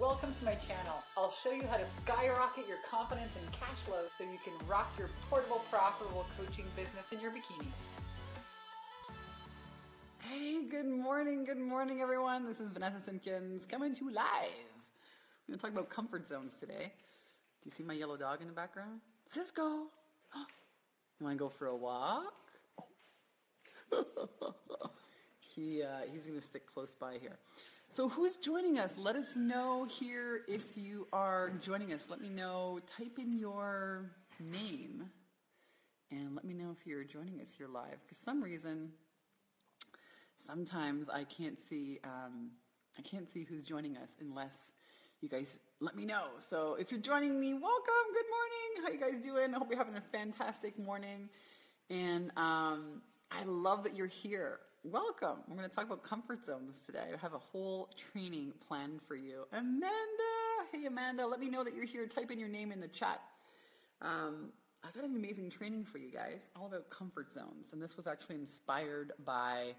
welcome to my channel. I'll show you how to skyrocket your confidence and cash flow so you can rock your portable, profitable coaching business in your bikini. Hey, good morning everyone. This is Vanessa Simpkins coming to you live. We're gonna talk about comfort zones today. Do you see my yellow dog in the background? Cisco! You wanna go for a walk? He's gonna stick close by here. So who's joining us? Let us know here if you are joining us. Let me know, type in your name and let me know if you're joining us here live. For some reason, sometimes I can't see who's joining us unless you guys let me know. So if you're joining me, welcome, good morning. How you guys doing? I hope you're having a fantastic morning. And I love that you're here. Welcome. We're going to talk about comfort zones today. I have a whole training planned for you. Amanda. Hey, Amanda. Let me know that you're here. Type in your name in the chat. I got an amazing training for you guys, all about comfort zones. And this was actually inspired by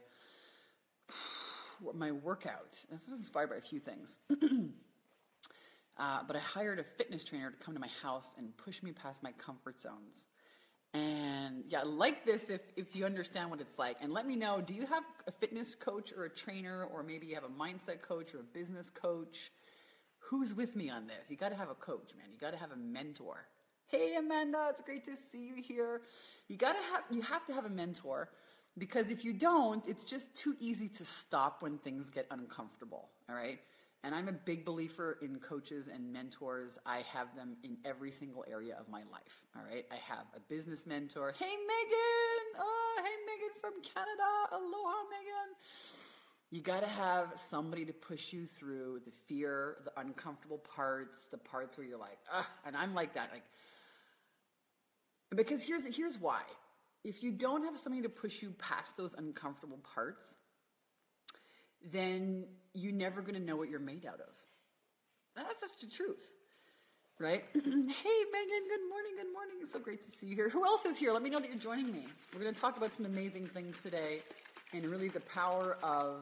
my workout. This was inspired by a few things. But I hired a fitness trainer to come to my house and push me past my comfort zones. And yeah, like this if you understand what it's like. And let me know, do you have a fitness coach or a trainer, or maybe you have a mindset coach or a business coach? Who's with me on this? You got to have a coach, man. You got to have a mentor. Hey, Amanda, it's great to see you here. You have to have a mentor, because if you don't, it's just too easy to stop when things get uncomfortable, all right? And I'm a big believer in coaches and mentors. I have them in every single area of my life, all right? I have a business mentor. Hey, Megan! Oh, hey, Megan from Canada. Aloha, Megan. You got to have somebody to push you through the fear, the uncomfortable parts, the parts where you're like, and I'm like that. Because here's why. If you don't have somebody to push you past those uncomfortable parts, then you're never going to know what you're made out of. That's just the truth, right? Hey, Megan, good morning, good morning. It's so great to see you here. Who else is here? Let me know that you're joining me. We're going to talk about some amazing things today, and really the power of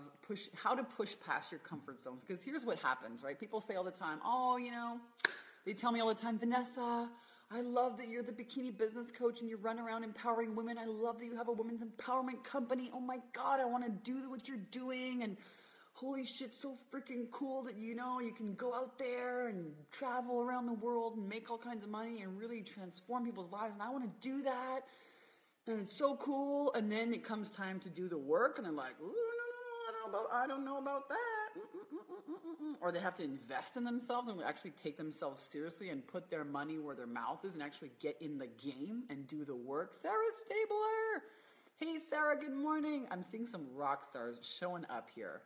how to push past your comfort zones. Because here's what happens, right? People say all the time, they tell me all the time, Vanessa, I love that you're the bikini business coach and you run around empowering women. I love that you have a women's empowerment company. Oh my God, I want to do what you're doing. And holy shit, so freaking cool that you can go out there and travel around the world and make all kinds of money and really transform people's lives. And I want to do that. And it's so cool. And then it comes time to do the work and they're like, ooh, no, I don't know about that. Or they have to invest in themselves and actually take themselves seriously and put their money where their mouth is and actually get in the game and do the work. Sarah Stabler. Hey, Sarah, good morning. I'm seeing some rock stars showing up here.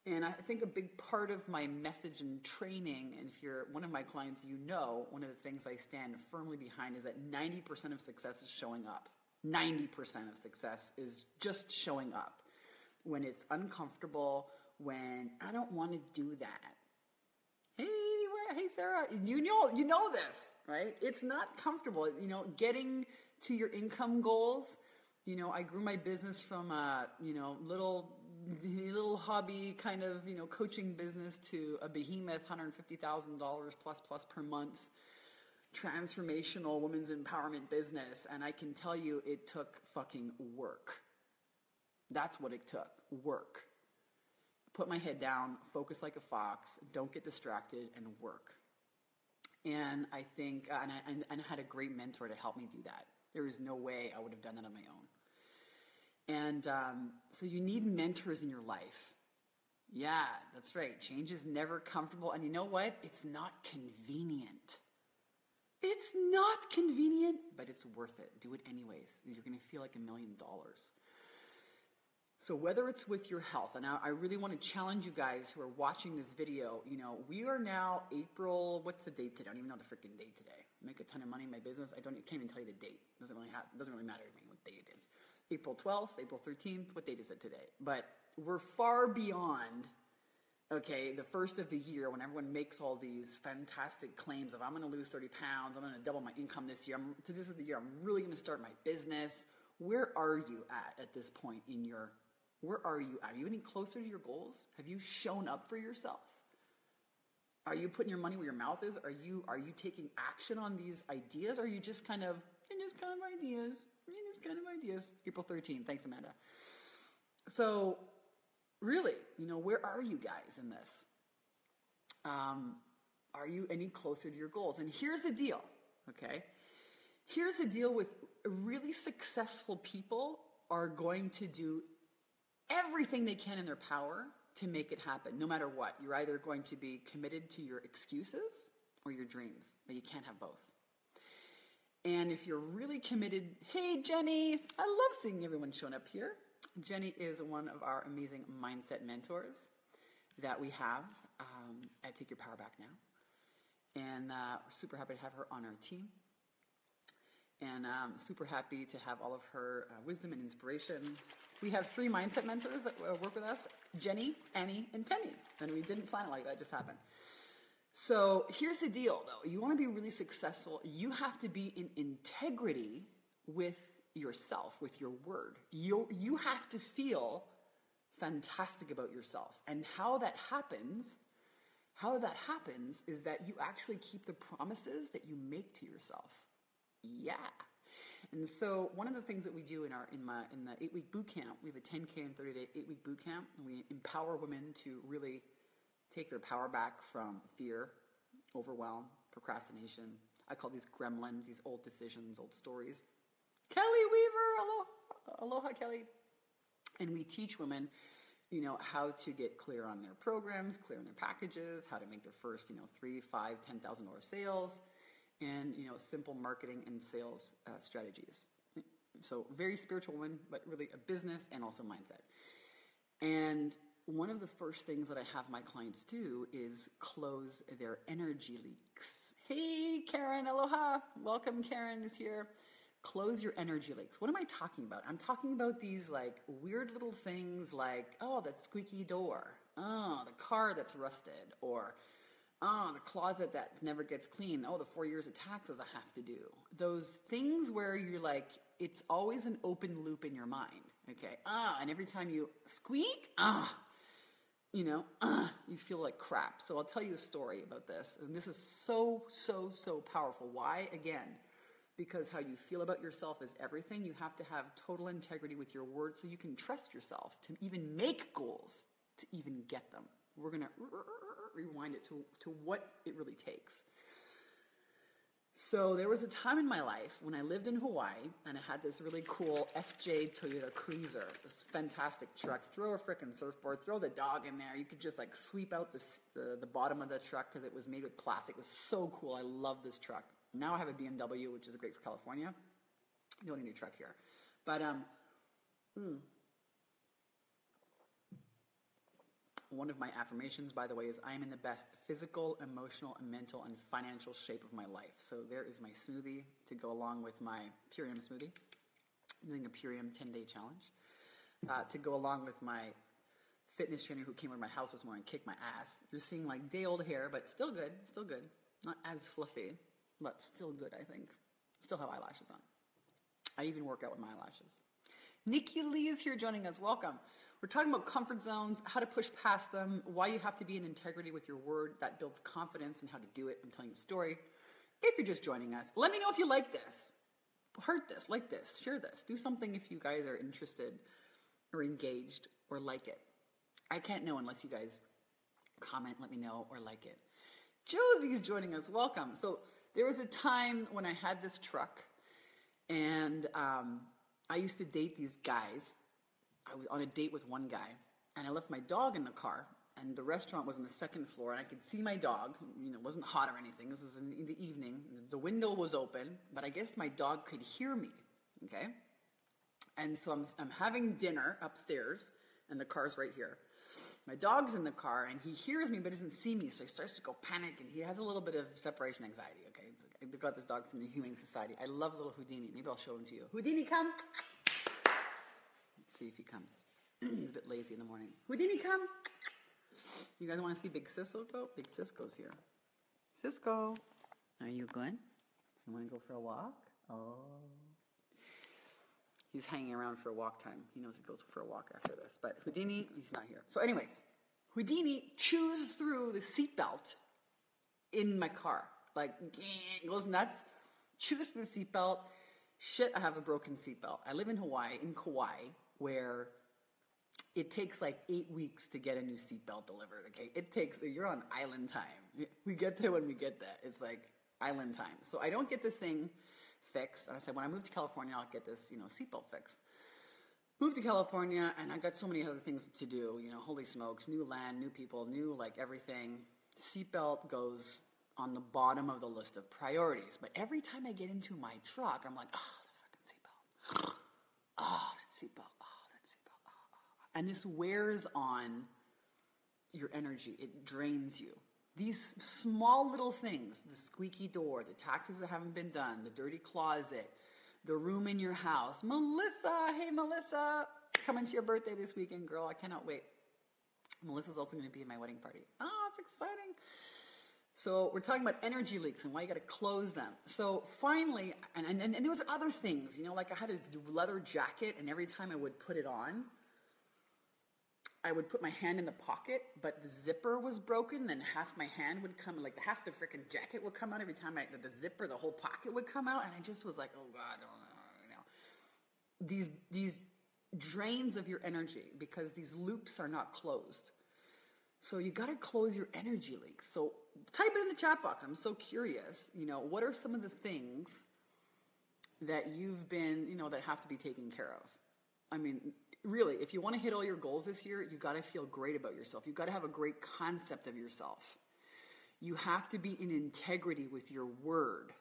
And I think a big part of my message and training, and if you're one of my clients, one of the things I stand firmly behind is that 90% of success is showing up. 90% of success is just showing up. When it's uncomfortable, when I don't want to do that. Hey, Sarah, you know this, right? It's not comfortable, getting to your income goals. I grew my business from a, little hobby kind of, coaching business to a behemoth, $150,000 plus per month, transformational women's empowerment business. And I can tell you it took fucking work. That's what it took, work. Put my head down, focus like a fox, don't get distracted, and work. And I think, and I had a great mentor to help me do that. There is no way I would have done that on my own. And so you need mentors in your life. Yeah, that's right. Change is never comfortable. And you know what? It's not convenient. It's not convenient, but it's worth it. Do it anyways. You're going to feel like $1 million. So whether it's with your health, and I really want to challenge you guys who are watching this video, we are now April, what's the date today? I don't even know the freaking date today. Make a ton of money in my business. I can't even tell you the date. Doesn't really matter to me what date it is. April 12th, April 13th, what date is it today? But we're far beyond, the first of the year when everyone makes all these fantastic claims of I'm going to lose 30 pounds, I'm going to double my income this year. This is the year I'm really going to start my business. Where are you at this point in your Where are you? Are you any closer to your goals? Have you shown up for yourself? Are you putting your money where your mouth is? Are you taking action on these ideas? Or are you just kind of ideas? April 13th. Thanks, Amanda. So really, where are you guys in this? Are you any closer to your goals? And here's the deal, okay? Here's the deal with really successful people are going to do everything they can in their power to make it happen, no matter what. You're either going to be committed to your excuses or your dreams, but you can't have both. And if you're really committed, hey, Jenny, I love seeing everyone showing up here. Jenny is one of our amazing mindset mentors that we have at Take Your Power Back Now. And we're super happy to have her on our team. And super happy to have all of her wisdom and inspiration. We have 3 mindset mentors that work with us, Jenny, Annie, and Penny. And we didn't plan it like that, it just happened. So here's the deal, though. You want to be really successful, you have to be in integrity with yourself, with your word. You have to feel fantastic about yourself. And how that happens is that you actually keep the promises that you make to yourself. Yeah. And so one of the things that we do in the 8-week boot camp, we have a 10K and 30-day 8-week boot camp, and we empower women to really take their power back from fear, overwhelm, procrastination. I call these gremlins, these old decisions, old stories. Kelly Weaver, aloha Kelly. And we teach women, how to get clear on their programs, clear on their packages, how to make their first, $3,000, $5,000, $10,000 sales, and simple marketing and sales strategies. So very spiritual woman, but really a business and also mindset. And one of the first things that I have my clients do is close their energy leaks. Hey, Karen, aloha. Welcome, Karen is here. Close your energy leaks. What am I talking about? I'm talking about these weird little things like, oh, that squeaky door. Oh, the car that's rusted. Or, oh, the closet that never gets clean. Oh, the 4 years of taxes I have to do. Those things where you're it's always an open loop in your mind. Okay. And every time you squeak, you feel like crap. So I'll tell you a story about this. And this is so, so, so powerful. Why? Again, because how you feel about yourself is everything. You have to have total integrity with your words so you can trust yourself to even make goals, to even get them. We're going to rewind it to what it really takes. So there was a time in my life when I lived in Hawaii and I had this really cool FJ Toyota Cruiser, this fantastic truck. Throw a frickin' surfboard, throw the dog in there. You could just sweep out the bottom of the truck because it was made with plastic. It was so cool. I love this truck. Now I have a BMW, which is great for California. I don't need a truck here. But one of my affirmations, by the way, is I am in the best physical, emotional, and mental and financial shape of my life. So there is my smoothie to go along with my Purium smoothie. I'm doing a Purium 10-day challenge to go along with my fitness trainer who came over to my house this morning and kicked my ass. You're seeing day-old hair, but still good, still good. Not as fluffy, but still good, I think. Still have eyelashes on. I even work out with my eyelashes. Nikki Lee is here joining us. Welcome. We're talking about comfort zones, how to push past them, why you have to be in integrity with your word. That builds confidence and how to do it. I'm telling you a story. If you're just joining us, let me know if you like this, heard this, like this, share this. Do something if you guys are interested or engaged or like it. I can't know unless you guys comment, let me know, or like it. Josie's joining us. Welcome. So there was a time when I had this truck and I used to date these guys. I was on a date with one guy, and I left my dog in the car, and the restaurant was on the second floor, and I could see my dog. It wasn't hot or anything. This was in the evening. The window was open, but I guess my dog could hear me, okay? And so I'm having dinner upstairs, and the car's right here. My dog's in the car, and he hears me, but doesn't see me, so he starts to go panic, and he has a little bit of separation anxiety, okay? I got this dog from the Humane Society. I love little Houdini. Maybe I'll show him to you. Houdini, come. Let's see if he comes. He's a bit lazy in the morning. Houdini, come. You guys want to see Big Cisco go? Big Cisco's here. Cisco, are you good? You want to go for a walk? Oh. He's hanging around for a walk time. He knows he goes for a walk after this. But Houdini, he's not here. So anyways, Houdini chews through the seatbelt in my car. Like, goes nuts. Choose the seatbelt. Shit, I have a broken seatbelt. I live in Hawaii, in Kauai, where it takes like 8 weeks to get a new seatbelt delivered, okay? You're on island time. We get there when we get there. It's like island time. So I don't get this thing fixed. I said, when I move to California, I'll get this, seatbelt fixed. Moved to California, and I got so many other things to do, holy smokes, new land, new people, new like everything. Seatbelt goes on the bottom of the list of priorities. But every time I get into my truck, I'm like, oh, the fucking seatbelt. Oh, that seatbelt. Oh, that seatbelt. Oh. And this wears on your energy. It drains you. These small little things, the squeaky door, the taxes that haven't been done, the dirty closet, the room in your house. Melissa, hey Melissa, coming to your birthday this weekend, girl. I cannot wait. Melissa's also going to be at my wedding party. Oh, it's exciting. So we're talking about energy leaks and why you got to close them. So finally, and there was other things, like I had this leather jacket, and every time I would put it on, I would put my hand in the pocket, but the zipper was broken, then half my hand would come, like half the freaking jacket would come out every time the zipper, the whole pocket would come out, and I just was like, oh God, These drains of your energy, because these loops are not closed. So you got to close your energy leaks. So type it in the chat box. I'm so curious, what are some of the things that you've been, that have to be taken care of? I mean, really, if you want to hit all your goals this year, you got to feel great about yourself. You got to have a great concept of yourself. You have to be in integrity with your word.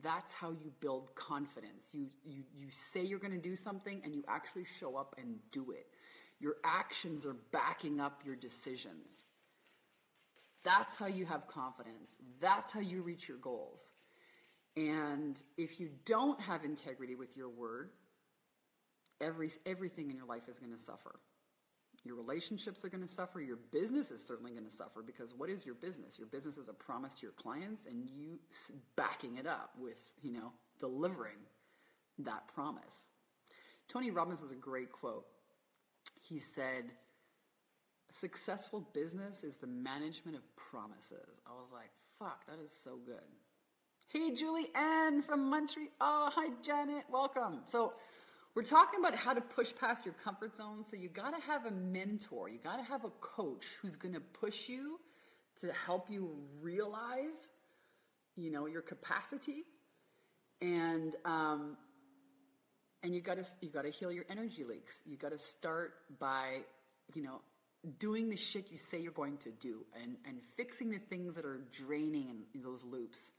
That's how you build confidence. You say you're going to do something and you actually show up and do it. Your actions are backing up your decisions. That's how you have confidence. That's how you reach your goals. And if you don't have integrity with your word, everything in your life is going to suffer. Your relationships are going to suffer. Your business is certainly going to suffer, because what is your business? Your business is a promise to your clients, and you backing it up with, delivering that promise. Tony Robbins has a great quote. He said, "A successful business is the management of promises." I was like, fuck, that is so good. Hey, Julie Ann from Montreal. Oh, hi, Janet. Welcome. So we're talking about how to push past your comfort zone. So you got to have a mentor. You got to have a coach who's going to push you to help you realize, your capacity. And you got to heal your energy leaks. You got to start by, doing the shit you say you're going to do, and fixing the things that are draining in those loops.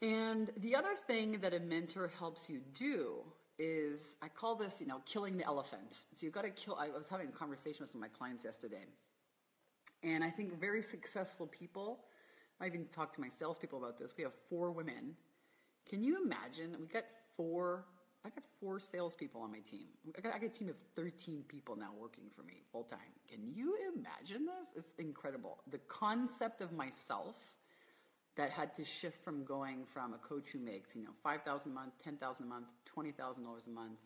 And the other thing that a mentor helps you do is, I call this, killing the elephant. So you've got to I was having a conversation with some of my clients yesterday. And I think very successful people, I even talked to my salespeople about this. We have 4 women. Can you imagine? I got 4 salespeople on my team. I got a team of 13 people now working for me full time. Can you imagine this? It's incredible. The concept of myself that had to shift from going from a coach who makes, $5,000 a month, $10,000 a month, $20,000 a month,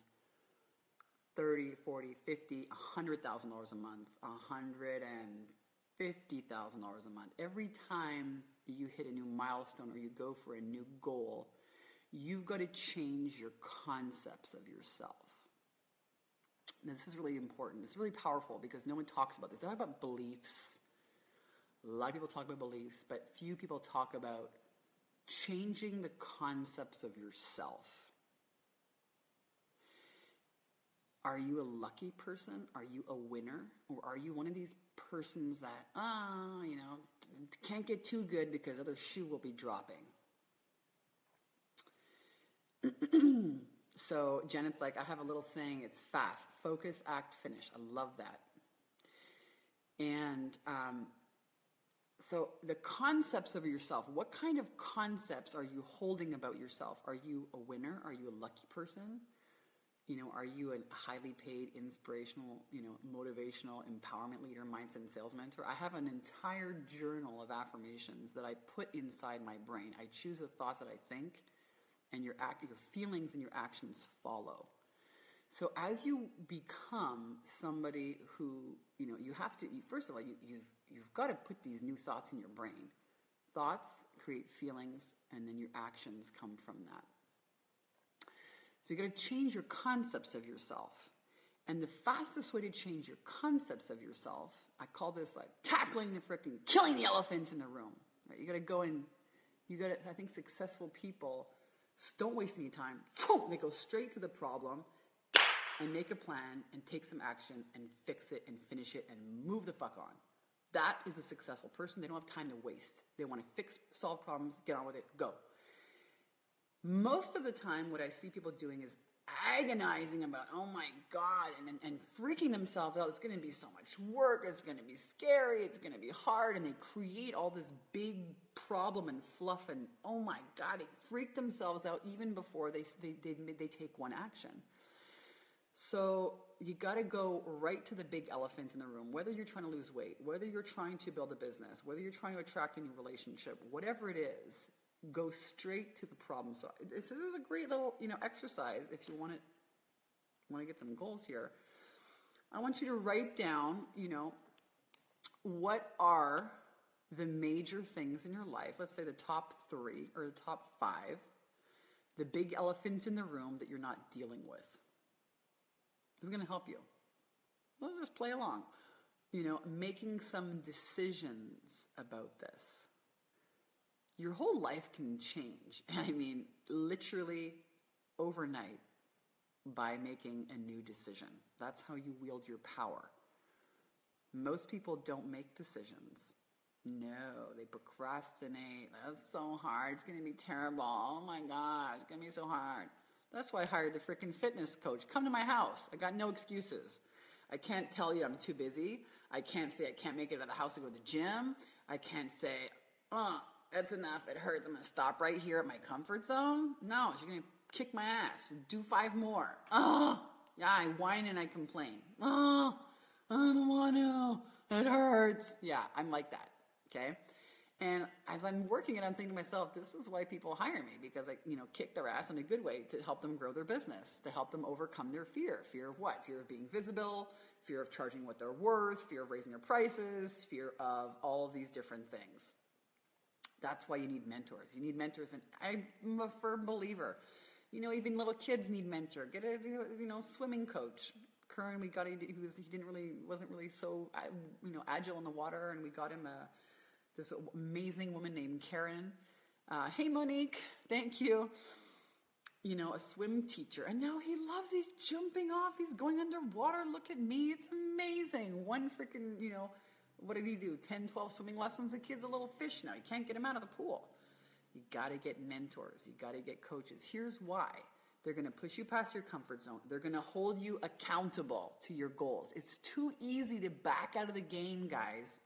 $30,000, $40,000, $50,000, $100,000 a month, $150,000 a month. Every time you hit a new milestone or you go for a new goal, you've got to change your concepts of yourself. Now, this is really important. It's really powerful because no one talks about this. They talk about beliefs. A lot of people talk about beliefs, but few people talk about changing the concepts of yourself. Are you a lucky person? Are you a winner? Or are you one of these persons that, can't get too good because other shoe will be dropping? So Janet's like, I have a little saying, it's FLUFF, focus, act, finish. I love that. And so the concepts of yourself, what kind of concepts are you holding about yourself? Are you a winner? Are you a lucky person? Are you a highly paid, inspirational, motivational, empowerment leader, mindset, and sales mentor? I have an entire journal of affirmations that I put inside my brain. I choose the thoughts that I think, and your feelings and your actions follow. So as you become somebody who, you have to, first of all, you've got to put these new thoughts in your brain Thoughts create feelings, and then your actions come from that. So you got to change your concepts of yourself. And the fastest way to change your concepts of yourself, I call this like tackling the freaking, killing the elephant in the room. Right? You got to go in, I think successful people don't waste any time. They go straight to the problem and make a plan and take some action and fix it and finish it and move the fuck on. That is a successful person. They don't have time to waste. They want to fix, solve problems, get on with it, go. Most of the time, what I see people doing is agonizing about, oh my God, and freaking themselves out. It's going to be so much work. It's going to be scary. It's going to be hard. And they create all this big problem and fluff. And oh my God, they freak themselves out even before they take one action. So you got to go right to the big elephant in the room, whether you're trying to lose weight, whether you're trying to build a business, whether you're trying to attract a new relationship, whatever it is, go straight to the problem. So this is a great little, exercise if you want to get some goals here. I want you to write down, what are the major things in your life, let's say the top 3 or the top 5, the big elephant in the room that you're not dealing with. This is going to help you. Let's just play along. Making some decisions about this. Your whole life can change. I mean, literally overnight by making a new decision. That's how you wield your power. Most people don't make decisions. No, they procrastinate. That's so hard. It's going to be terrible. Oh my God, it's going to be so hard. That's why I hired the freaking fitness coach. Come to my house. I got no excuses. I can't tell you I'm too busy. I can't say I can't make it out of the house to go to the gym. I can't say, that's enough. It hurts. I'm going to stop right here at my comfort zone. No, she's going to kick my ass. Do 5 more. Yeah, I whine and I complain. I don't want to. It hurts. Yeah, I'm like that. Okay? And as I'm working it, I'm thinking to myself, this is why people hire me, because I, kick their ass in a good way to help them grow their business, to help them overcome their fear. Fear of what? Fear of being visible, fear of charging what they're worth, fear of raising their prices, fear of all of these different things. That's why you need mentors. You need mentors, and I'm a firm believer. Even little kids need mentor. Get a swimming coach. Curran, we got wasn't really so agile in the water, and we got him this amazing woman named Karen. Hey Monique, thank you. A swim teacher, and now he loves. He's jumping off. He's going underwater. Look at me. It's amazing. One freaking what did he do? 10, 12 swimming lessons. The kid's a little fish now. You can't get him out of the pool. You got to get mentors. You got to get coaches. Here's why. They're going to push you past your comfort zone. They're going to hold you accountable to your goals. It's too easy to back out of the game, guys.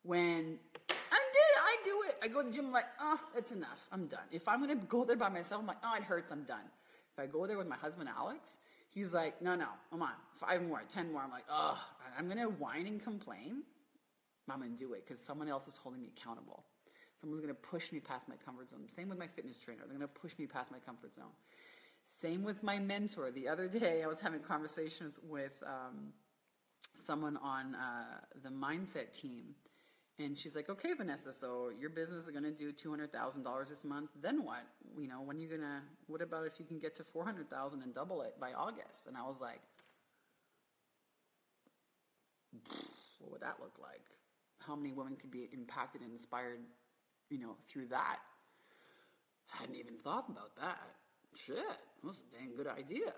When I do it. I go to the gym, I'm like, that's enough. I'm done. If I'm going to go there by myself, I'm like, it hurts. I'm done. If I go there with my husband, Alex, he's like, no, come on. 5 more, 10 more. I'm like, I'm going to whine and complain. I'm going to do it because someone else is holding me accountable. Someone's going to push me past my comfort zone. Same with my fitness trainer. They're going to push me past my comfort zone. Same with my mentor. The other day, I was having a conversation with someone on the mindset team. And she's like, okay, Vanessa, so your business is going to do $200,000 this month. Then what? When are you going to, what about if you can get to $400,000 and double it by August? And I was like, what would that look like? How many women could be impacted and inspired, through that? Hadn't even thought about that. Shit, that was a dang good idea.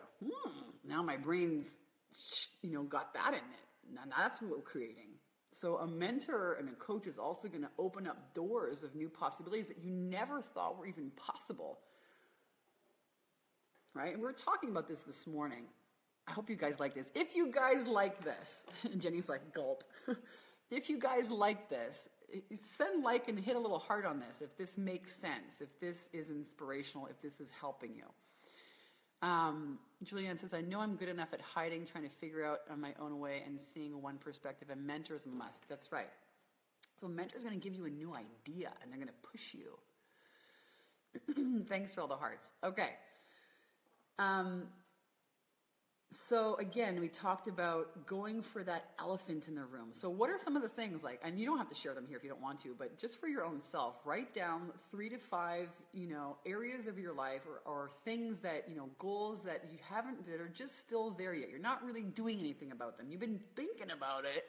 Now my brain's, got that in it. Now that's what we're creating. So a mentor and a coach is also going to open up doors of new possibilities that you never thought were even possible. Right? And we were talking about this morning. I hope you guys like this. If you guys like this, and Jenny's like, gulp. If you guys like this, send like and hit a little heart on this if this makes sense, if this is inspirational, if this is helping you. Julianne says, I know I'm good enough at hiding, trying to figure out on my own way and seeing one perspective. A mentor is a must. That's right. So a mentor is going to give you a new idea, and they're going to push you. Thanks for all the hearts. Okay. So again, we talked about going for that elephant in the room. So what are some of the things like, and you don't have to share them here if you don't want to, but just for your own self, write down 3 to 5, areas of your life or things that, goals that you haven't, that are just still there yet. You're not really doing anything about them. You've been thinking about it,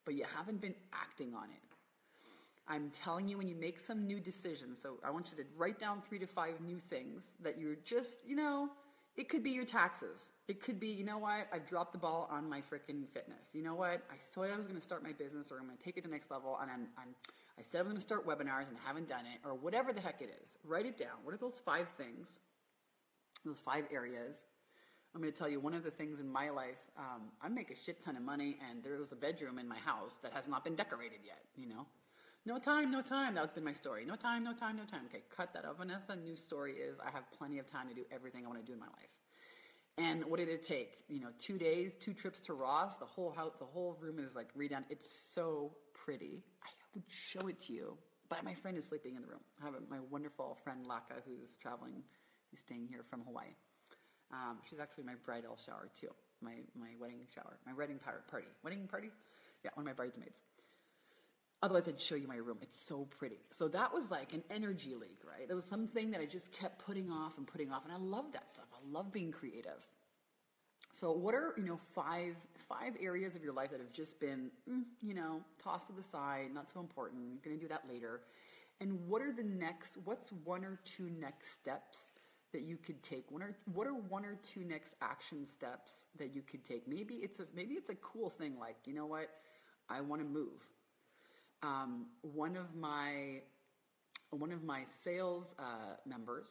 but you haven't been acting on it. I'm telling you, when you make some new decisions, so I want you to write down 3 to 5 new things that you're just, it could be your taxes. It could be, you know what, I dropped the ball on my freaking fitness. You know what, I said I was going to start my business, or I'm going to take it to the next level, and I said I was going to start webinars and haven't done it, or whatever the heck it is. Write it down. What are those 5 things, those 5 areas? I'm going to tell you one of the things in my life. I make a shit ton of money, and there was a bedroom in my house that has not been decorated yet, No time, no time. That's been my story. No time, no time, no time. Okay, cut that out, Vanessa. New story is I have plenty of time to do everything I want to do in my life. And what did it take? 2 days, 2 trips to Ross. The whole house, the whole room is like redone. It's so pretty. I would show it to you, but my friend is sleeping in the room. I have my wonderful friend Laka, who's traveling. He's staying here from Hawaii. She's actually my bridal shower too. My wedding shower. My wedding party. Wedding party? Yeah, one of my bridesmaids. Otherwise, I'd show you my room. It's so pretty. So that was like an energy leak, right? It was something that I just kept putting off, and I love that stuff. I love being creative. So what are, 5 areas of your life that have just been, tossed to the side, not so important, going to do that later. And what's 1 or 2 next steps that you could take? What are 1 or 2 next action steps that you could take? Maybe it's a cool thing, like, you know what, I want to move. One of my sales members,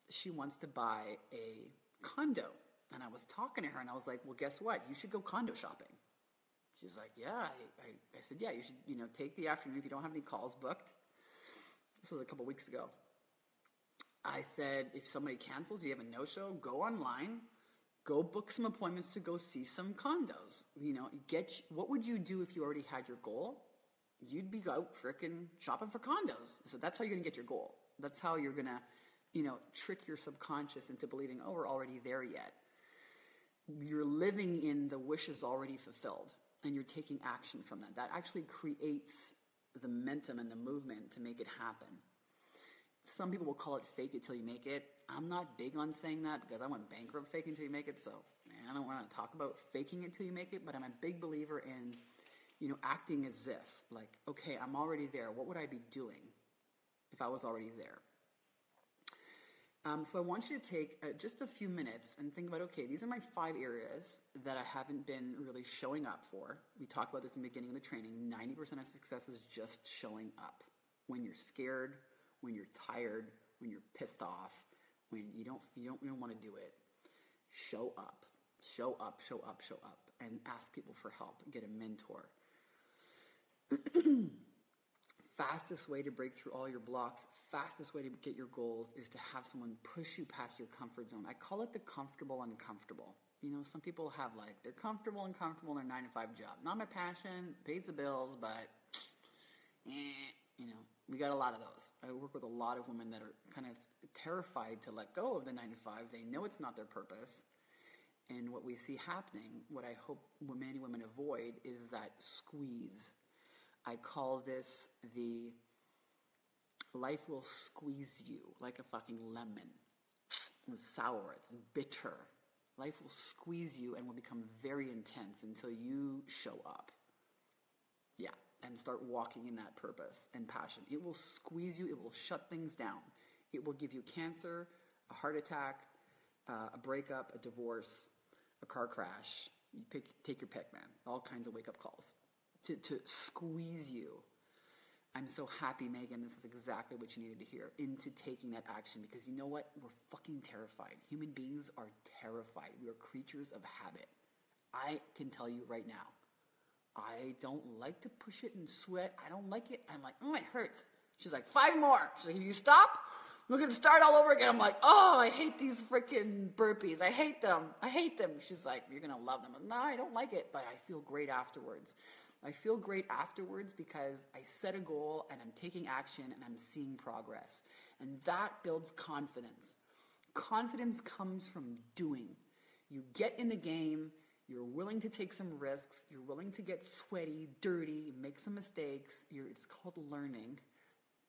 she wants to buy a condo, and I was talking to her, and I was like, well, guess what? You should go condo shopping. She's like, yeah. I said, yeah, you should, take the afternoon if you don't have any calls booked. This was a couple weeks ago. I said, if somebody cancels, you have a no-show, go online, go book some appointments to go see some condos. What would you do if you already had your goal? You'd be out frickin' shopping for condos. So that's how you're going to get your goal. That's how you're going to, trick your subconscious into believing, oh, we're already there yet. You're living in the wishes already fulfilled, and you're taking action from that. That actually creates the momentum and the movement to make it happen. Some people will call it fake it till you make it. I'm not big on saying that because I went bankrupt faking till you make it. So I don't want to talk about faking it till you make it, but I'm a big believer in acting as if, like, okay, I'm already there. What would I be doing if I was already there? So I want you to take just a few minutes and think about, okay, these are my 5 areas that I haven't been really showing up for. We talked about this in the beginning of the training. 90% of success is just showing up. When you're scared, when you're tired, when you're pissed off, when you don't want to do it. Show up. Show up, show up, show up. And ask people for help. Get a mentor. Fastest way to break through all your blocks, fastest way to get your goals is to have someone push you past your comfort zone. I call it the comfortable uncomfortable. Some people have they're comfortable in their 9-to-5 job. Not my passion, pays the bills, but we got a lot of those. I work with a lot of women that are kind of terrified to let go of the 9-to-5. They know it's not their purpose. And what we see happening, what I hope many women avoid, is that squeeze. I call this the life will squeeze you like a fucking lemon. It's sour, it's bitter. Life will squeeze you and will become very intense until you show up. Yeah, and start walking in that purpose and passion. It will squeeze you, it will shut things down. It will give you cancer, a heart attack, a breakup, a divorce, a car crash. Take your pick, man. All kinds of wake-up calls. To squeeze you. I'm so happy, Megan, this is exactly what you needed to hear, into taking that action, because you know what? We're fucking terrified. Human beings are terrified. We are creatures of habit. I can tell you right now, I don't like to push it and sweat. I don't like it. I'm like, oh, it hurts. She's like, 5 more. She's like, can you stop? We're going to start all over again. I'm like, oh, I hate these freaking burpees. I hate them. She's like, you're going to love them. No, I don't like it, but I feel great afterwards. I feel great afterwards because I set a goal and I'm taking action and I'm seeing progress. And that builds confidence. Confidence comes from doing. You get in the game, you're willing to take some risks, you're willing to get sweaty, dirty, make some mistakes. It's called learning.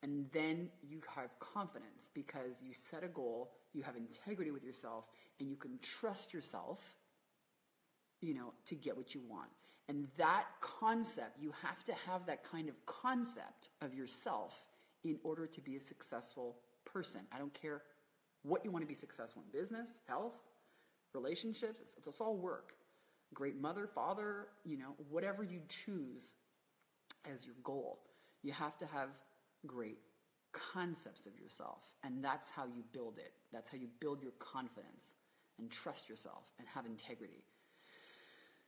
And then you have confidence because you set a goal, you have integrity with yourself, and you can trust yourself, to get what you want. And that concept, you have to have that kind of concept of yourself in order to be a successful person. I don't care what you want to be successful in: business, health, relationships. It's all work. Great mother, father, whatever you choose as your goal. You have to have great concepts of yourself, and that's how you build it. That's how you build your confidence and trust yourself and have integrity.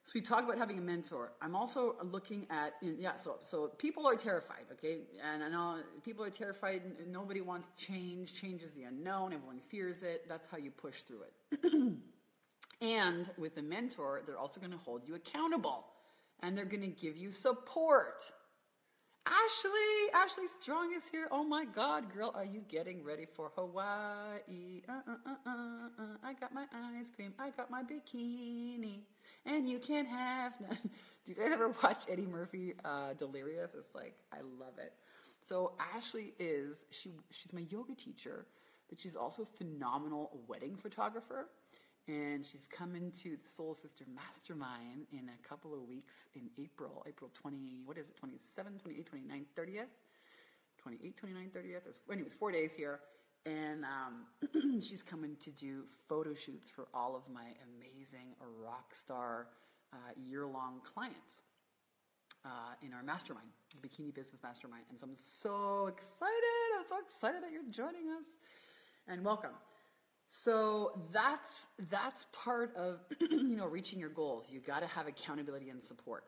So we talk about having a mentor. I'm also looking at, so people are terrified, okay? And I know people are terrified. Nobody wants change. Change is the unknown. Everyone fears it. That's how you push through it. And with a mentor, they're also going to hold you accountable, and they're going to give you support. Ashley Strong is here. Oh my God, girl, are you getting ready for Hawaii? I got my ice cream. I got my bikini, and you can't have none. Do you guys ever watch Eddie Murphy, Delirious? It's like, I love it. So Ashley she's my yoga teacher, but she's also a phenomenal wedding photographer. And she's coming to the Soul Sister Mastermind in a couple of weeks in April 20, 27, 28, 29, 30th? 28, 29, 30th. Anyways, 4 days here. And she's coming to do photo shoots for all of my amazing rockstar year-long clients in our mastermind, the Bikini Business Mastermind. And so I'm so excited. I'm so excited that you're joining us. And welcome. So that's part of reaching your goals. You got to have accountability and support.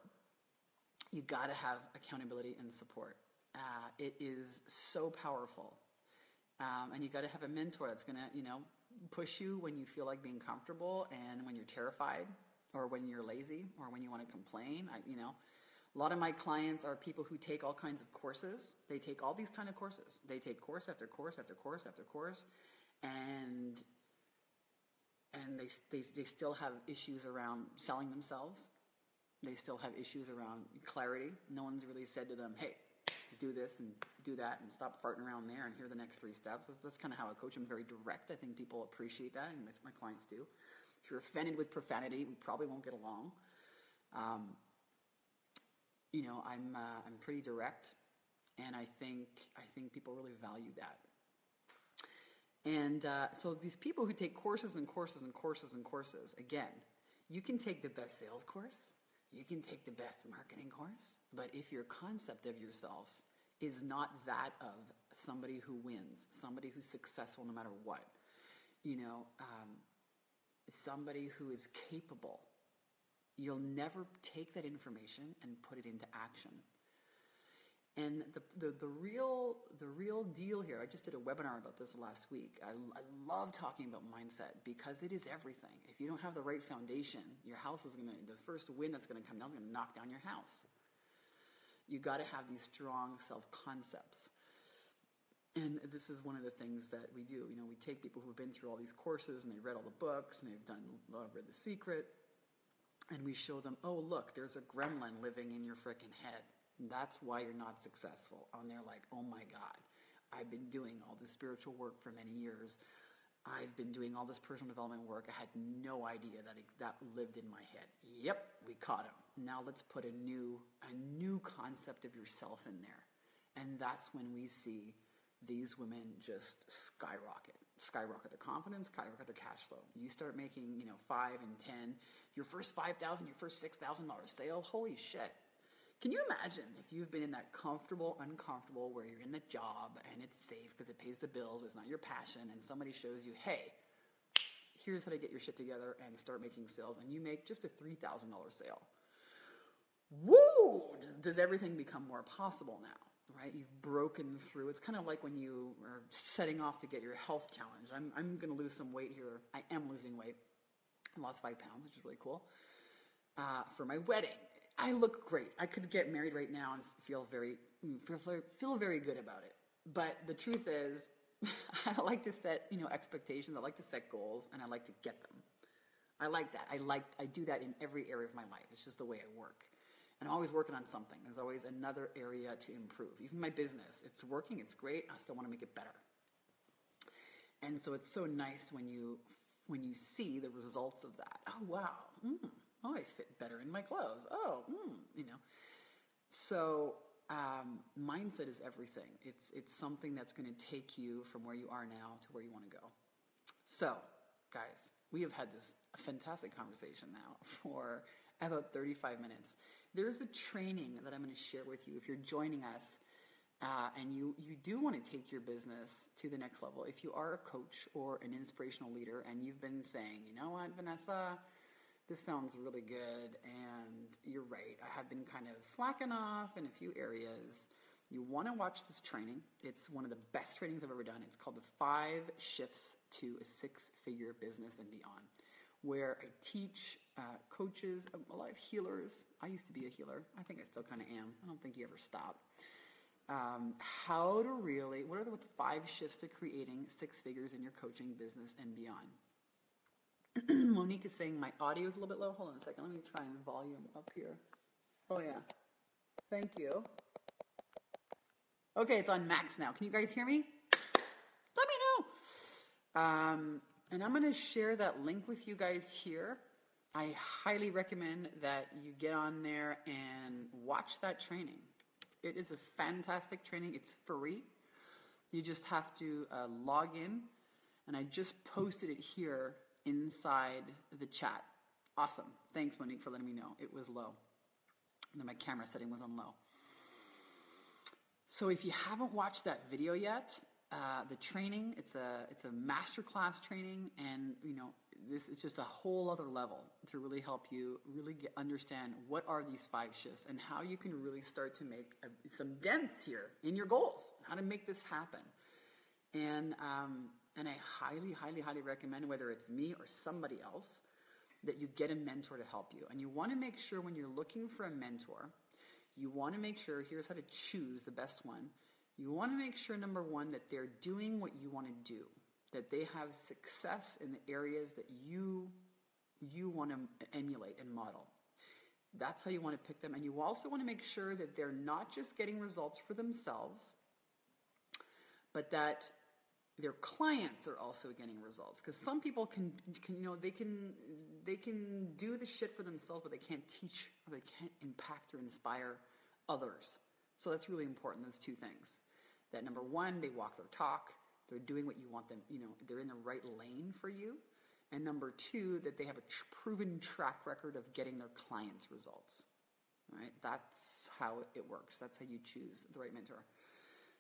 You got to have accountability and support. It is so powerful, and you got to have a mentor that's gonna push you when you feel like being comfortable and when you're terrified or when you're lazy or when you want to complain. A lot of my clients are people who take all kinds of courses. They take all these kind of courses. They take course after course after course after course. And they still have issues around selling themselves. They still have issues around clarity. No one's really said to them, hey, do this and do that and stop farting around there and here are the next 3 steps. That's kind of how I coach. I'm very direct. I think people appreciate that, and my clients do. If you're offended with profanity, we probably won't get along. I'm pretty direct, and I think people really value that. And so these people who take courses and courses and courses and courses, again, you can take the best sales course, you can take the best marketing course, but if your concept of yourself is not that of somebody who wins, somebody who's successful no matter what, somebody who is capable, you'll never take that information and put it into action. And the real deal here, I just did a webinar about this last week. I love talking about mindset because it is everything. If you don't have the right foundation, your house is the first wind that's going to come down is going to knock down your house. You got to have these strong self-concepts. And this is one of the things that we do. We take people who've been through all these courses and they've read all the books and they've read The Secret, and we show them, oh, look, there's a gremlin living in your freaking head. That's why you're not successful. And they're like, oh my God, I've been doing all this spiritual work for many years. I've been doing all this personal development work. I had no idea that lived in my head. Yep, we caught him. Now let's put a new concept of yourself in there. And that's when we see these women just skyrocket their confidence, skyrocket their cash flow. You start making, 5 and 10, your first $5,000, your first $6,000 sale. Holy shit. Can you imagine if you've been in that uncomfortable, where you're in the job and it's safe because it pays the bills, it's not your passion, and somebody shows you, hey, here's how to get your shit together and start making sales, and you make just a $3,000 sale. Woo! Does everything become more possible now, right? You've broken through. It's kind of like when you are setting off to get your health challenge. I'm going to lose some weight here. I am losing weight. I lost 5 pounds, which is really cool, for my wedding. I look great. I could get married right now and feel very good about it. But the truth is, I like to set, expectations. I like to set goals, and I like to get them. I like that. I do that in every area of my life. It's just the way I work. And I'm always working on something. There's always another area to improve. Even my business, it's working, it's great. I still want to make it better. And so it's so nice when you see the results of that. Oh, wow. Oh, I fit better in my clothes. Oh, you know. So mindset is everything. It's something that's going to take you from where you are now to where you want to go. So, guys, we have had this fantastic conversation now for about 35 minutes. There's a training that I'm going to share with you if you're joining us and you do want to take your business to the next level. If you are a coach or an inspirational leader and you've been saying, you know what, Vanessa, this sounds really good, and you're right, I have been kind of slacking off in a few areas. You want to watch this training. It's one of the best trainings I've ever done. It's called the 5 Shifts to a 6-Figure Business and Beyond, where I teach coaches, a lot of healers. I used to be a healer. I think I still kind of am. I don't think you ever stop. How to really, what are the 5 shifts to creating 6 figures in your coaching business and beyond? Monique is saying my audio is a little bit low. Hold on a second. Let me try and volume up here. Oh, yeah. Thank you. Okay, it's on max now. Can you guys hear me? Let me know. And I'm going to share that link with you guys here. I highly recommend that you get on there and watch that training. It is a fantastic training. It's free. You just have to log in. And I just posted it here inside the chat. Awesome. Thanks, Monique, for letting me know. It was low. And then my camera setting was on low. So if you haven't watched that video yet, the training, it's a masterclass training, and this is just a whole other level to really help you really understand what are these 5 shifts and how you can really start to make some dents here in your goals, how to make this happen. And I highly, highly, highly recommend, whether it's me or somebody else, that you get a mentor to help you. And you want to make sure when you're looking for a mentor, you want to make sure, here's how to choose the best one. You want to make sure, number one, that they're doing what you want to do, that they have success in the areas that you want to emulate and model. That's how you want to pick them. And you also want to make sure that they're not just getting results for themselves, but that their clients are also getting results. Because some people can do the shit for themselves, but they can't teach or they can't impact or inspire others. So that's really important, those 2 things. That number one, they walk their talk, they're doing what you want them, they're in the right lane for you. And number 2, that they have a proven track record of getting their clients results. Right? That's how it works. That's how you choose the right mentor.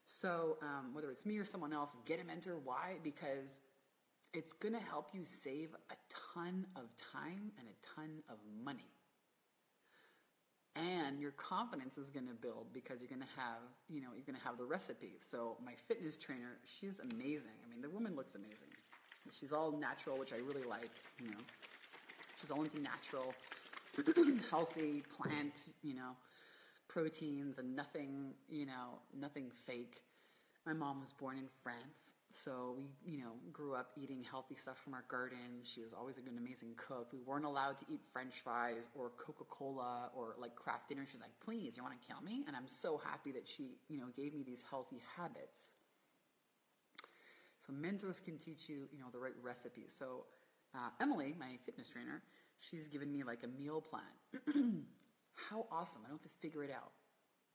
So whether it's me or someone else, get a mentor. Why? Because it's going to help you save a ton of time and a ton of money. And your confidence is going to build because you're going to have, you're going to have the recipe. So my fitness trainer, she's amazing. I mean, the woman looks amazing. She's all natural, which I really like, She's all into natural, healthy, plant, proteins and nothing, nothing fake. My mom was born in France, so we, grew up eating healthy stuff from our garden. She was always an amazing cook. We weren't allowed to eat French fries or Coca-Cola or like craft dinner. She's like, please, you want to kill me? And I'm so happy that she, gave me these healthy habits. So mentors can teach you, the right recipes. So Emily, my fitness trainer, she's given me like a meal plan. How awesome. I don't have to figure it out.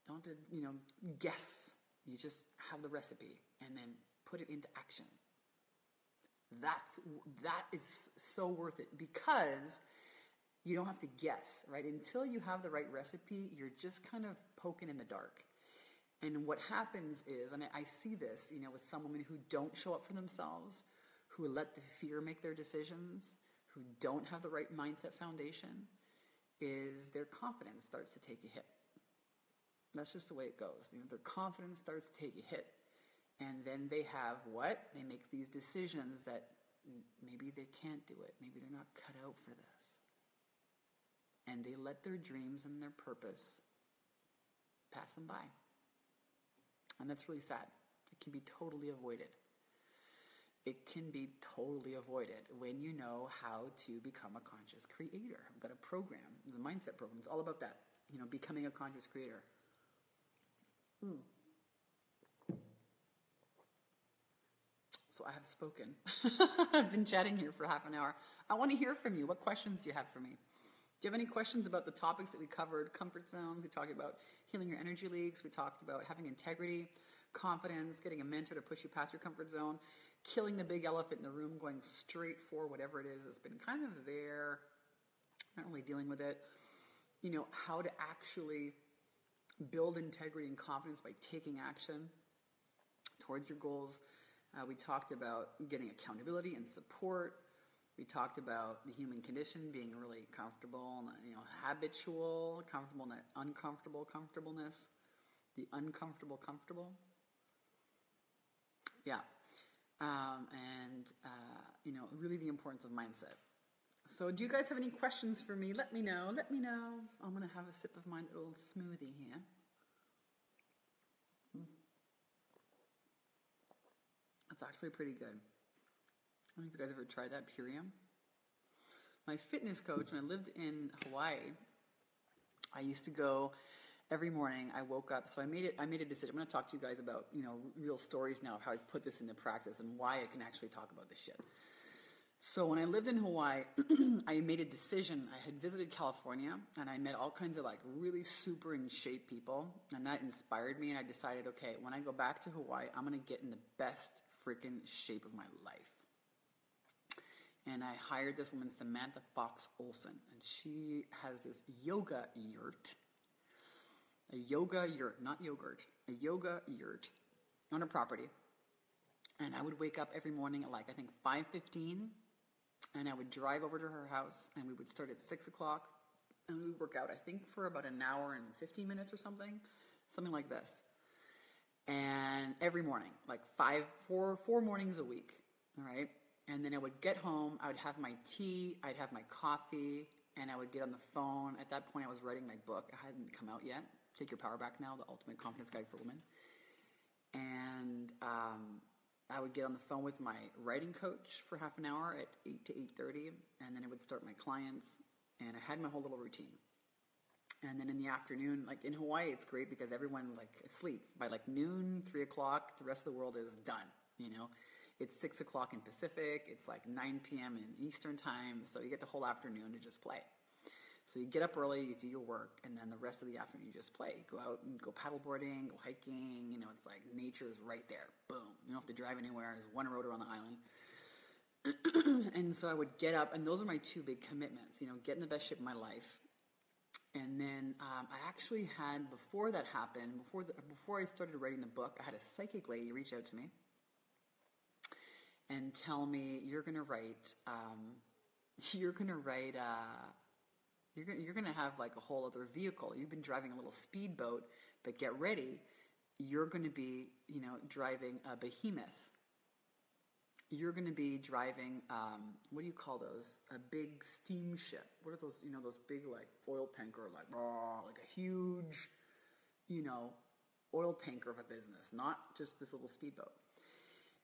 Don't have to, guess. You just have the recipe and then put it into action. That is so worth it because you don't have to guess, right? Until you have the right recipe, you're just kind of poking in the dark. And what happens is, and I see this, with some women who don't show up for themselves, who let the fear make their decisions, who don't have the right mindset foundation, is their confidence starts to take a hit. That's just the way it goes. Their confidence starts to take a hit. And then they have what? They make these decisions that maybe they can't do it. Maybe they're not cut out for this. And they let their dreams and their purpose pass them by. And that's really sad. It can be totally avoided. it can be totally avoided when you know how to become a conscious creator. I've got a program, the mindset program. It's all about that, becoming a conscious creator. So I have spoken. I've been chatting here for half an hour. I want to hear from you. What questions do you have for me? Do you have any questions about the topics that we covered? Comfort zones. We talked about healing your energy leaks. We talked about having integrity, confidence, getting a mentor to push you past your comfort zone, killing the big elephant in the room, going straight for whatever it is that's been kind of there, not really dealing with it. How to actually build integrity and confidence by taking action towards your goals. We talked about getting accountability and support. We talked about the human condition being really comfortable, habitual, comfortable, and uncomfortable comfortableness. The uncomfortable comfortable. Yeah. Really the importance of mindset. So do you guys have any questions for me? Let me know. I'm going to have a sip of my little smoothie here. That's actually pretty good. I don't know if you guys ever tried that Purium. My fitness coach, when I lived in Hawaii, I used to go every morning. I woke up, so I made a decision. I'm going to talk to you guys about, real stories now of how I've put this into practice and why I can actually talk about this shit. So when I lived in Hawaii, I made a decision. I had visited California, and I met all kinds of really super in shape people, and that inspired me. And I decided, okay, when I go back to Hawaii, I'm going to get in the best freaking shape of my life. And I hired this woman, Samantha Fox Olson, and she has this yoga yurt. A yoga yurt, not yogurt, a yoga yurt on her property. And I would wake up every morning at I think 5:15, and I would drive over to her house, and we would start at 6 o'clock, and we would work out, I think, for about an hour and 15 minutes or something like this. And every morning, four mornings a week, all right? And then I would get home, I would have my tea, I'd have my coffee, and I would get on the phone. At that point, I was writing my book. It hadn't come out yet. Take Your Power Back Now, The Ultimate Confidence Guide for Women. And I would get on the phone with my writing coach for half an hour at 8 to 8:30, and then I would start my clients, and I had my whole little routine. And then in the afternoon, in Hawaii, it's great because everyone asleep. By noon, 3 o'clock, the rest of the world is done, It's 6 o'clock in Pacific, it's 9 p.m. in Eastern time, so you get the whole afternoon to just play. So you get up early, you do your work, and then the rest of the afternoon you just play. Go out and go paddleboarding, go hiking, it's nature is right there. Boom. You don't have to drive anywhere. There's one road around the island. And so I would get up, and those are my two big commitments, get in the best shape of my life. And then I actually had, before that happened, before I started writing the book, I had a psychic lady reach out to me and tell me, you're going to have a whole other vehicle. You've been driving a little speedboat, but get ready. You're going to be, driving a behemoth. You're going to be driving, what do you call those? A big steamship. What are those, those big oil tanker, a huge, oil tanker of a business, not just this little speedboat.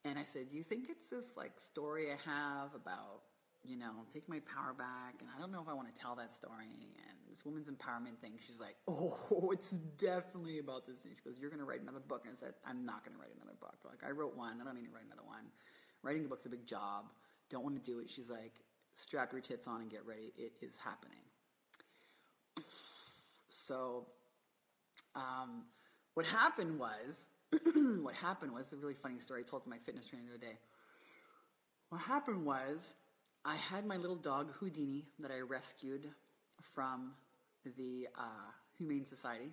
And I said, do you think it's this story I have about, taking my power back? And I don't know if I want to tell that story. And this woman's empowerment thing, she's like, oh, it's definitely about this. And she goes, you're going to write another book. And I said, I'm not going to write another book. I wrote one. I don't need to write another one. Writing a book's a big job. Don't want to do it. She's like, strap your tits on and get ready. It is happening. So what happened was a really funny story I told to my fitness trainer the other day. What happened was I had my little dog, Houdini, that I rescued from the Humane Society.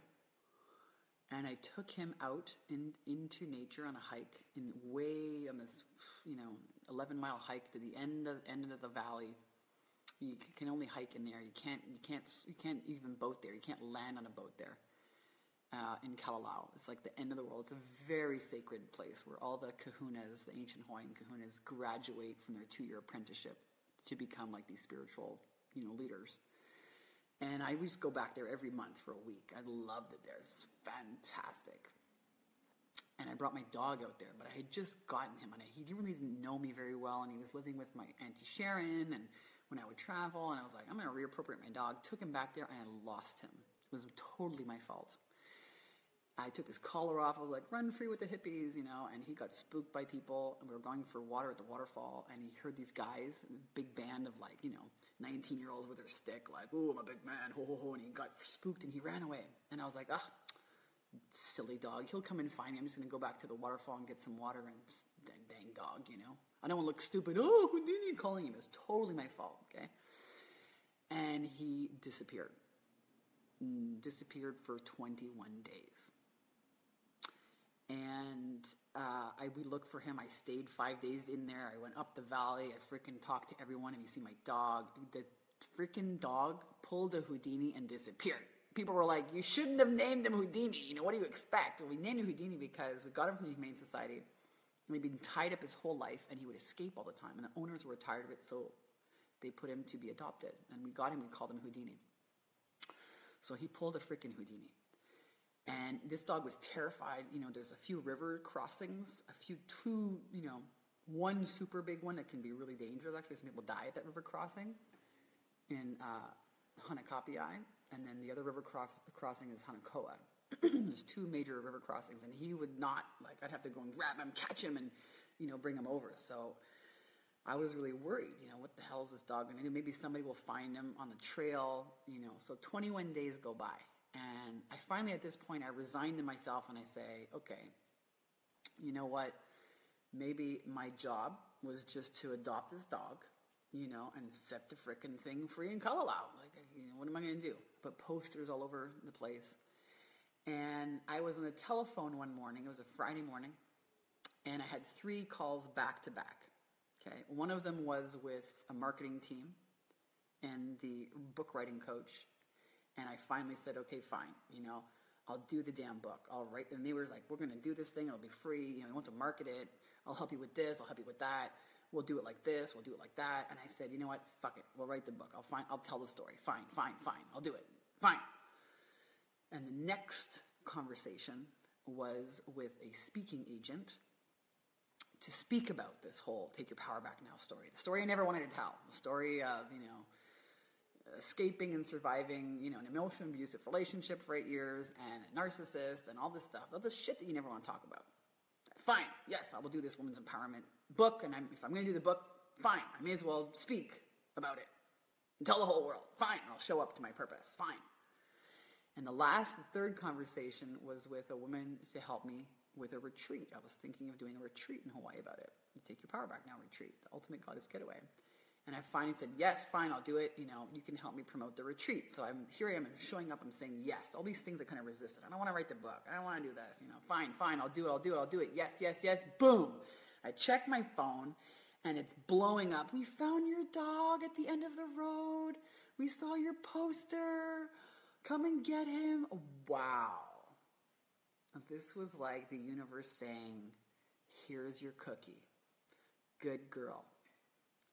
And I took him out into nature on a hike, way on this, 11-mile hike to the end of the valley. You can only hike in there. You can't even boat there. You can't land on a boat there. In Kalalau, it's the end of the world. It's a very sacred place where all the kahunas, the ancient Hawaiian kahunas, graduate from their 2-year apprenticeship to become these spiritual, leaders. And I used to go back there every month for a week. I loved it there. It's fantastic. And I brought my dog out there, but I had just gotten him, and he really didn't know me very well, and he was living with my Auntie Sharon, and when I would travel, and I was like, I'm going to reappropriate my dog. Took him back there, and I lost him. It was totally my fault. I took his collar off. I was like, run free with the hippies, you know, and he got spooked by people, and we were going for water at the waterfall, and he heard these guys, a big band of, like, you know, 19-year-olds with their stick, like, ooh, I'm a big man, ho, ho, ho, and he got spooked, and he ran away. And I was like, silly dog. He'll come and find me. I'm just going to go back to the waterfall and get some water, and dang dog, you know. I don't want to look stupid. Oh, Houdini calling him. It was totally my fault, okay? And he disappeared. Disappeared for 21 days. And we looked for him. I stayed 5 days in there. I went up the valley. I freaking talked to everyone. And you see my dog. The freaking dog pulled a Houdini and disappeared. People were like, you shouldn't have named him Houdini. You know, what do you expect? Well, we named him Houdini because we got him from the Humane Society. And he'd been tied up his whole life, and he would escape all the time. And the owners were tired of it, so they put him to be adopted. And we got him, we called him Houdini. So he pulled a freaking Houdini. And this dog was terrified. You know, there's a few river crossings, one super big one that can be really dangerous. Actually, some people die at that river crossing in Hanakapiai. And then the other river crossing is Hanakoa. There's two major river crossings, and he would not, like, I'd have to go and grab him, catch him, and, you know, bring him over. So I was really worried, you know, what the hell is this dog going to do? Maybe somebody will find him on the trail, you know. So 21 days go by, and I finally, at this point, I resigned to myself, and I say, okay, you know what? Maybe my job was just to adopt this dog, you know, and set the frickin' thing free in Kalalau. Like, you know, what am I going to do? Put posters all over the place. And I was on the telephone one morning. It was a Friday morning. And I had 3 calls back to back. Okay. One of them was with a marketing team and the book writing coach. And I finally said, okay, fine. You know, I'll do the damn book. I'll write. And they were like, we're going to do this thing. It'll be free. You know, we want to market it. I'll help you with this. I'll help you with that. We'll do it like this. We'll do it like that. And I said, you know what? Fuck it. We'll write the book. I'll tell the story. Fine. I'll do it. Fine. And the next conversation was with a speaking agent to speak about this whole Take Your Power Back Now story. The story I never wanted to tell. The story of, you know, escaping and surviving, you know, an emotionally abusive relationship for 8 years and a narcissist and all this stuff. All this shit that you never want to talk about. Fine. Yes, I will do this women's empowerment book. And if I'm going to do the book, fine. I may as well speak about it and tell the whole world. Fine. I'll show up to my purpose. Fine. And the third conversation was with a woman to help me with a retreat. I was thinking of doing a retreat in Hawaii about it. The Take Your Power Back Now retreat, the ultimate goddess getaway. And I finally said, yes, fine, I'll do it. You know, you can help me promote the retreat. So I'm showing up, I'm saying yes. All these things I kind of resisted. I don't want to write the book. I don't want to do this. You know, fine, I'll do it. Yes. Boom. I check my phone, and it's blowing up. We found your dog at the end of the road. We saw your poster. Come and get him. Wow. This was like the universe saying, here's your cookie. Good girl.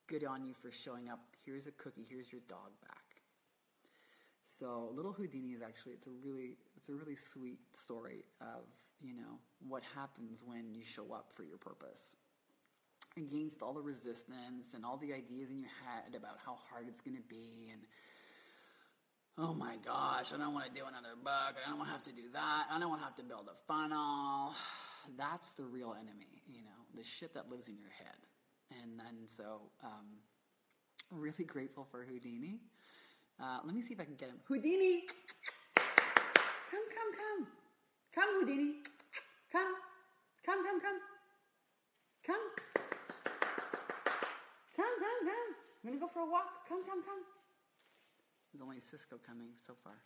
Good on you for showing up. Here's a cookie. Here's your dog back. So Little Houdini is actually, it's a really sweet story of, you know, what happens when you show up for your purpose. Against all the resistance and all the ideas in your head about how hard it's going to be, and oh my gosh, I don't want to do another book. I don't want to have to do that. I don't want to have to build a funnel. That's the real enemy, you know, the shit that lives in your head. And then so, really grateful for Houdini. Let me see if I can get him. Houdini! Come. Come, Houdini. Come. I'm going to go for a walk. Come. There's only Cisco coming so far.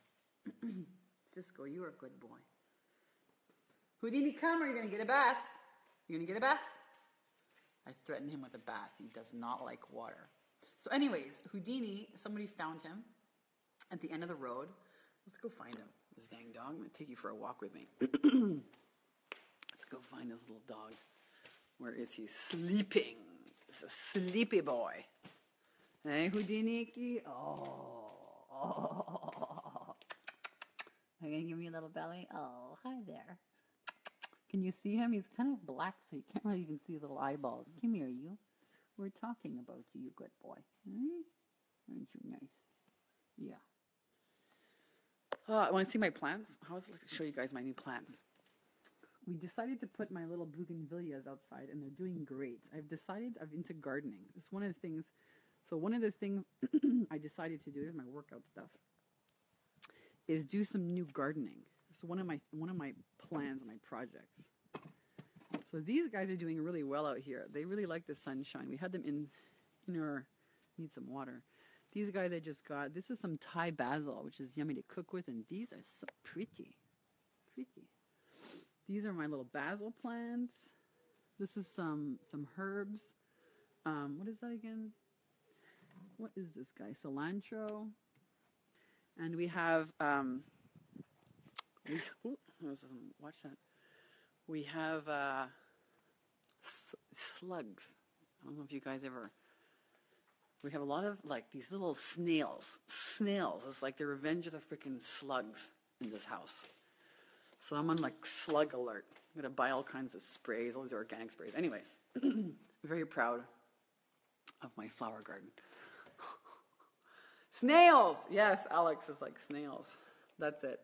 Cisco, you are a good boy. Houdini, come, or you're going to get a bath. You're going to get a bath? I threatened him with a bath. He does not like water. So anyways, Houdini, somebody found him at the end of the road. Let's go find him. This dang dog. I'm going to take you for a walk with me. Let's go find this little dog. Where is he? Sleeping. It's a sleepy boy. Hey, Houdini. Oh. Are you going to give me a little belly? Oh, hi there. Can you see him? He's kind of black, so you can't really even see his little eyeballs. Come here, you. We're talking about you, you good boy. Aren't you nice? Yeah. Want to see my plants? How would I like to show you guys my new plants? We decided to put my little bougainvilleas outside, and they're doing great. I'm into gardening. It's one of the things. So one of the things I decided to do, here's my workout stuff, is do some new gardening. So one of my plans, my projects. So these guys are doing really well out here. They really like the sunshine. We had them in our, need some water. These guys I just got, this is some Thai basil, which is yummy to cook with, and these are so pretty. These are my little basil plants. This is some herbs. What is that again? What is this guy? Cilantro. And we have, watch that. We have slugs. I don't know if you guys ever, we have a lot of like these little snails. It's like the revenge of the freaking slugs in this house. So I'm on like slug alert. I'm going to buy all kinds of sprays, all these organic sprays. Anyways, very proud of my flower garden. Snails! Yes, Alex is like snails. That's it.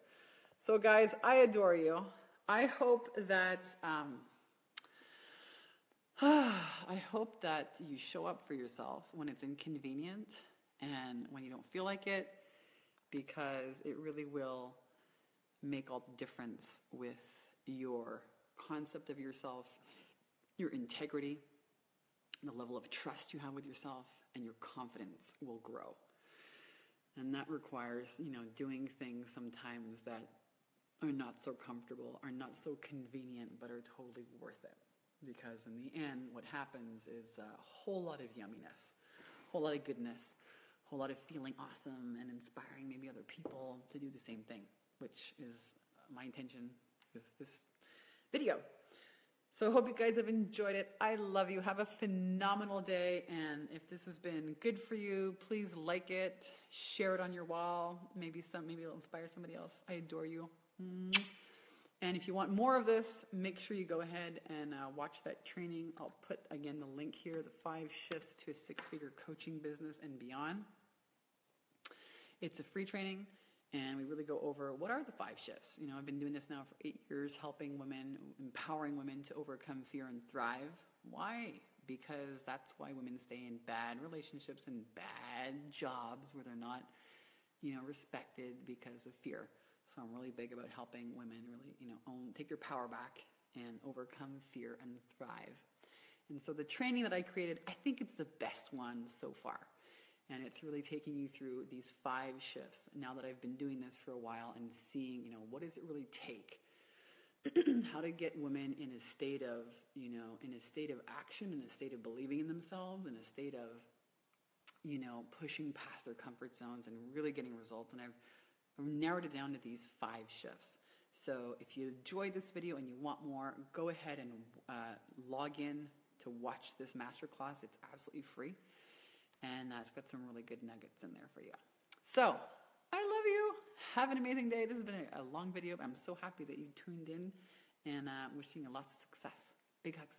So guys, I adore you. I hope that you show up for yourself when it's inconvenient and when you don't feel like it, because it really will make all the difference with your concept of yourself, your integrity, the level of trust you have with yourself, and your confidence will grow. And that requires, doing things sometimes that are not so comfortable, are not so convenient, but are totally worth it. Because in the end, what happens is a whole lot of yumminess, a whole lot of goodness, a whole lot of feeling awesome and inspiring maybe other people to do the same thing, which is my intention with this video. So I hope you guys have enjoyed it. I love you. Have a phenomenal day. And if this has been good for you, please like it, share it on your wall. Maybe it'll inspire somebody else. I adore you. And if you want more of this, make sure you go ahead and watch that training. I'll put, again, the link here, the 5 shifts to a 6-figure coaching business and beyond. It's a free training, and we really go over what are the 5 shifts. I've been doing this now for 8 years, helping women, empowering women to overcome fear and thrive. Why? Because that's why women stay in bad relationships and bad jobs where they're not, respected because of fear. So I'm really big about helping women really, take their power back and overcome fear and thrive. And so the training that I created, I think it's the best one so far. And it's really taking you through these 5 shifts now that I've been doing this for a while and seeing, what does it really take? How to get women in a state of, action, in a state of believing in themselves, in a state of, pushing past their comfort zones and really getting results. And I've narrowed it down to these 5 shifts. So if you enjoyed this video and you want more, go ahead and log in to watch this masterclass. It's absolutely free. And it's got some really good nuggets in there for you. So I love you. Have an amazing day. This has been a long video, but I'm so happy that you tuned in, and wishing you lots of success. Big hugs.